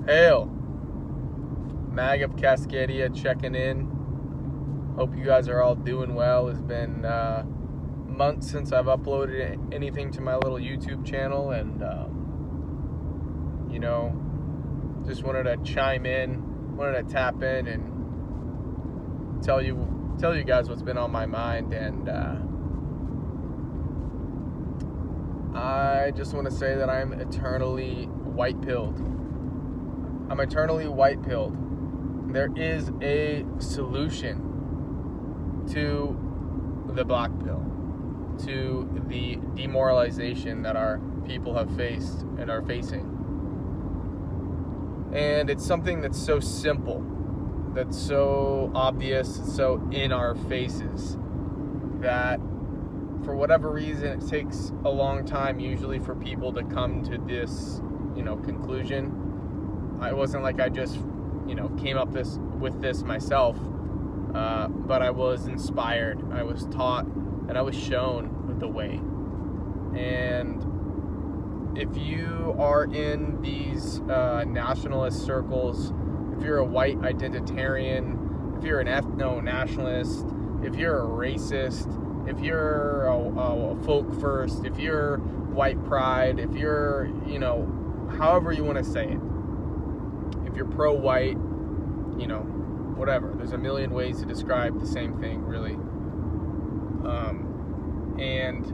Hail! Mag of Cascadia checking in. Hope you guys are all doing well. It's been months since I've uploaded anything to my little YouTube channel, and just wanted to chime in, wanted to tap in and tell you guys what's been on my mind. And I just want to say that I'm eternally white-pilled. I'm eternally white-pilled. There is a solution to the black pill, to the demoralization that our people have faced and are facing. And it's something that's so simple, that's so obvious, so in our faces, that for whatever reason it takes a long time usually for people to come to this, conclusion. It wasn't like I just, came up with this myself, but I was inspired, I was taught, and I was shown the way. And if you are in these nationalist circles, if you're a white identitarian, if you're an ethno-nationalist, if you're a racist, if you're a folk first, if you're white pride, if you're, however you want to say it, if you're pro-white, whatever. There's a million ways to describe the same thing, really. And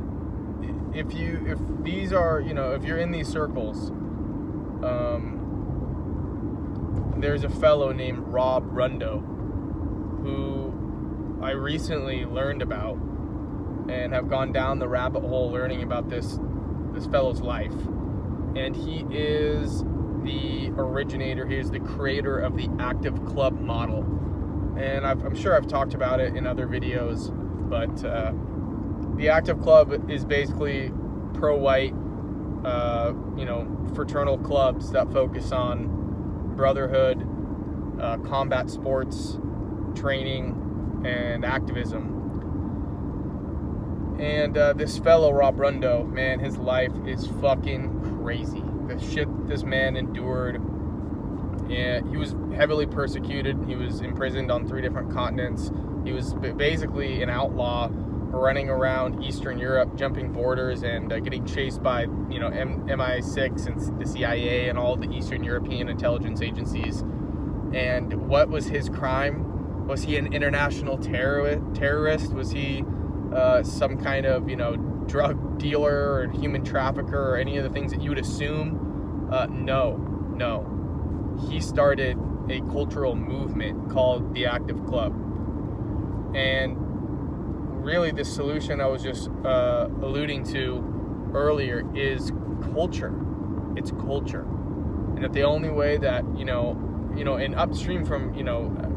if you're in these circles, there's a fellow named Rob Rundo who I recently learned about and have gone down the rabbit hole learning about this fellow's life. And he is the originator, he is the creator of the Active Club model. And I'm sure I've talked about it in other videos, but the Active Club is basically pro-white, fraternal clubs that focus on brotherhood, combat sports, training, and activism. And this fellow, Rob Rundo, man, his life is fucking crazy. The shit this man endured. And he was heavily persecuted. He was imprisoned on 3 different continents. He was basically an outlaw running around Eastern Europe, jumping borders, and getting chased by, MI6 and the CIA and all the Eastern European intelligence agencies. And what was his crime? Was he an international terrorist? Was he some kind of, drug dealer or human trafficker or any of the things that you would assume? No. He started a cultural movement called the Active Club. And really the solution I was just alluding to earlier is culture. It's culture. And that the only way that, and upstream from,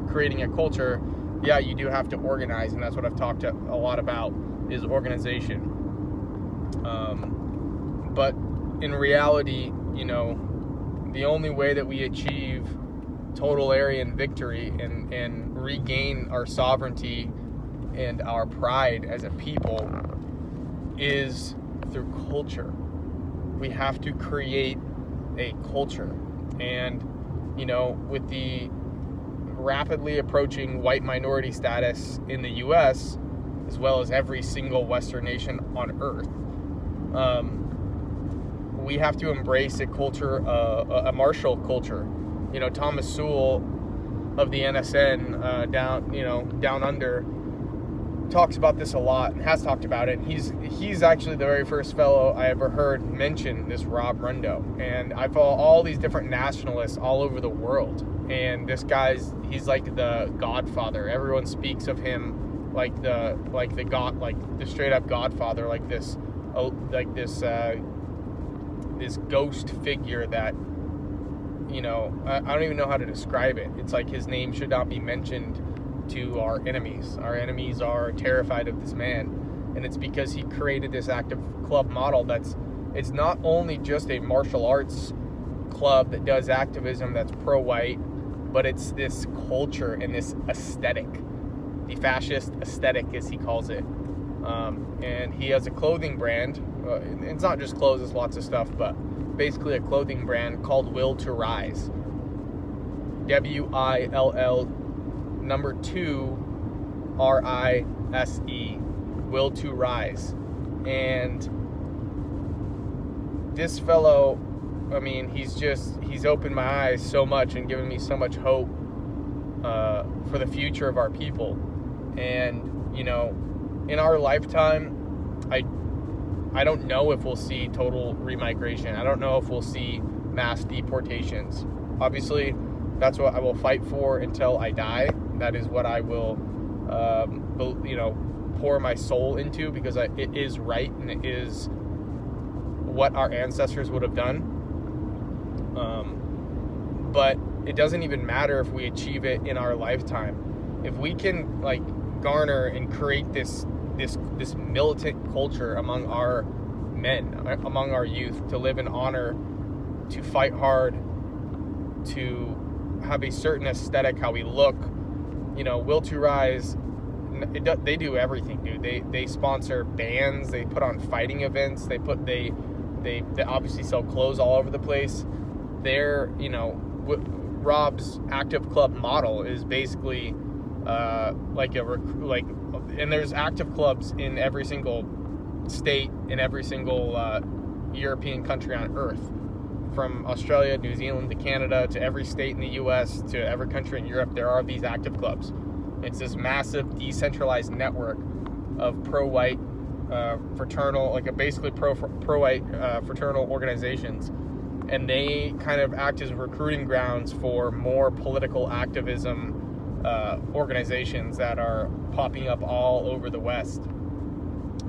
creating a culture, yeah, you do have to organize, and that's what I've talked a lot about, is organization. But in reality, the only way that we achieve total Aryan victory and regain our sovereignty and our pride as a people is through culture. We have to create a culture. And, with the rapidly approaching white minority status in the U.S., as well as every single Western nation on earth, we have to embrace a culture, a martial culture. Thomas Sowell of the NSN down under talks about this a lot and has talked about it. He's actually the very first fellow I ever heard mention this Rob Rundo. And I follow all these different nationalists all over the world. And this he's like the Godfather. Everyone speaks of him like the straight up Godfather, this ghost figure that, I don't even know how to describe it. It's like his name should not be mentioned to our enemies. Our enemies are terrified of this man, and it's because he created this Active Club model it's not only just a martial arts club that does activism that's pro-white, but it's this culture and this aesthetic, the fascist aesthetic, as he calls it. And he has a clothing brand. It's not just clothes, it's lots of stuff, but basically a clothing brand called Will to Rise. WILL number 2 RISE, Will to Rise. And this fellow, I mean, he's opened my eyes so much and given me so much hope for the future of our people. And, you know, in our lifetime, I don't know if we'll see total remigration. I don't know if we'll see mass deportations. Obviously, that's what I will fight for until I die. That is what I will, pour my soul into, because it is right and it is what our ancestors would have done. But it doesn't even matter if we achieve it in our lifetime. If we can garner and create this militant culture among our men, among our youth, to live in honor, to fight hard, to have a certain aesthetic, how we look. You know, Will to Rise, they do everything, dude. They sponsor bands, they put on fighting events, they obviously sell clothes all over the place. They're, you know, Rob's Active Club model is basically and there's active clubs in every single state, in every single European country on earth, from Australia, New Zealand to Canada, to every state in the US, to every country in Europe. There are these active clubs. It's this massive decentralized network of pro-white fraternal, basically pro-white fraternal organizations, and they kind of act as recruiting grounds for more political activism organizations that are popping up all over the West.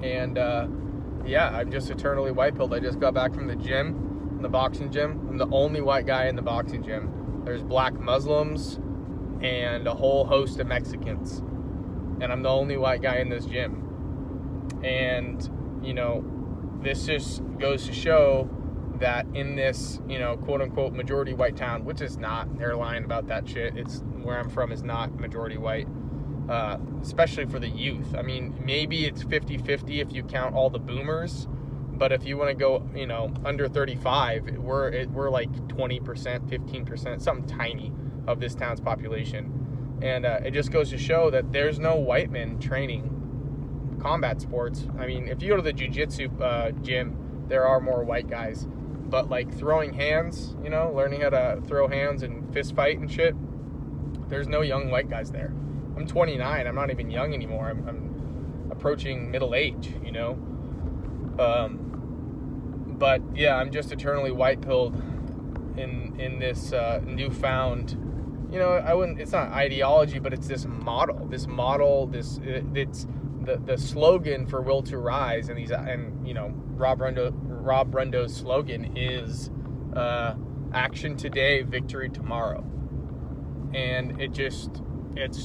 And I'm just eternally white-pilled. I just got back from the gym, the boxing gym. I'm the only white guy in the boxing gym. There's black Muslims and a whole host of Mexicans, and I'm the only white guy in this gym. And, you know, this just goes to show that in this, you know, quote-unquote majority white town, which is not, they're lying about that shit. It's, where I'm from is not majority white, especially for the youth. I mean, maybe it's 50-50 if you count all the boomers, but if you want to go, you know, under 35, we're like 20%, 15%, something tiny of this town's population. And it just goes to show that there's no white men training combat sports. I mean, if you go to the jiu-jitsu gym, there are more white guys. But throwing hands, you know, learning how to throw hands and fist fight and shit, there's no young white guys there. I'm 29. I'm not even young anymore. I'm approaching middle age, you know. But yeah, I'm just eternally white-pilled in this newfound, you know, it's not ideology, but it's this model. It's the slogan for Will to Rise, and you know, Rob Rundo's slogan is action today, victory tomorrow. And it's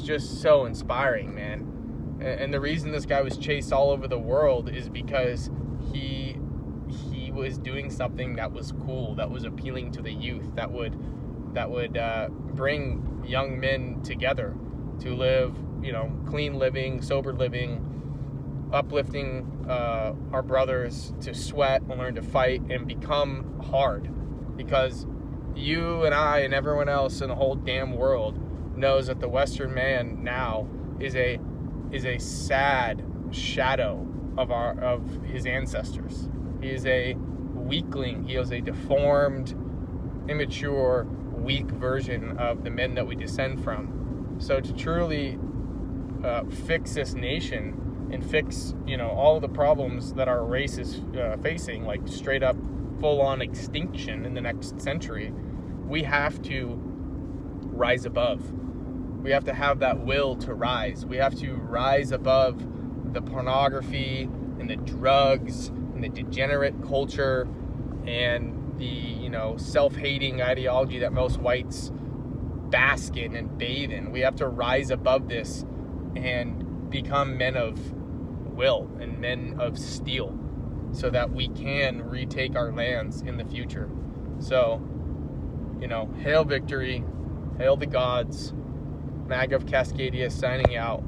just so inspiring, man. And the reason this guy was chased all over the world is because he was doing something that was cool, that was appealing to the youth, that would bring young men together to live, you know, clean living, sober living, uplifting our brothers to sweat and learn to fight and become hard. Because you and I and everyone else in the whole damn world knows that the Western man now is a sad shadow of his ancestors. He is a weakling. He is a deformed, immature, weak version of the men that we descend from. So to truly fix this nation and fix, you know, all of the problems that our race is facing, like straight up full-on extinction in the next century, we have to rise above. We have to have that will to rise. We have to rise above the pornography and the drugs and the degenerate culture and the, you know, self-hating ideology that most whites bask in and bathe in. We have to rise above this and become men of will and men of steel so that we can retake our lands in the future. So, you know, hail victory, hail the gods. Mag of Cascadia signing out.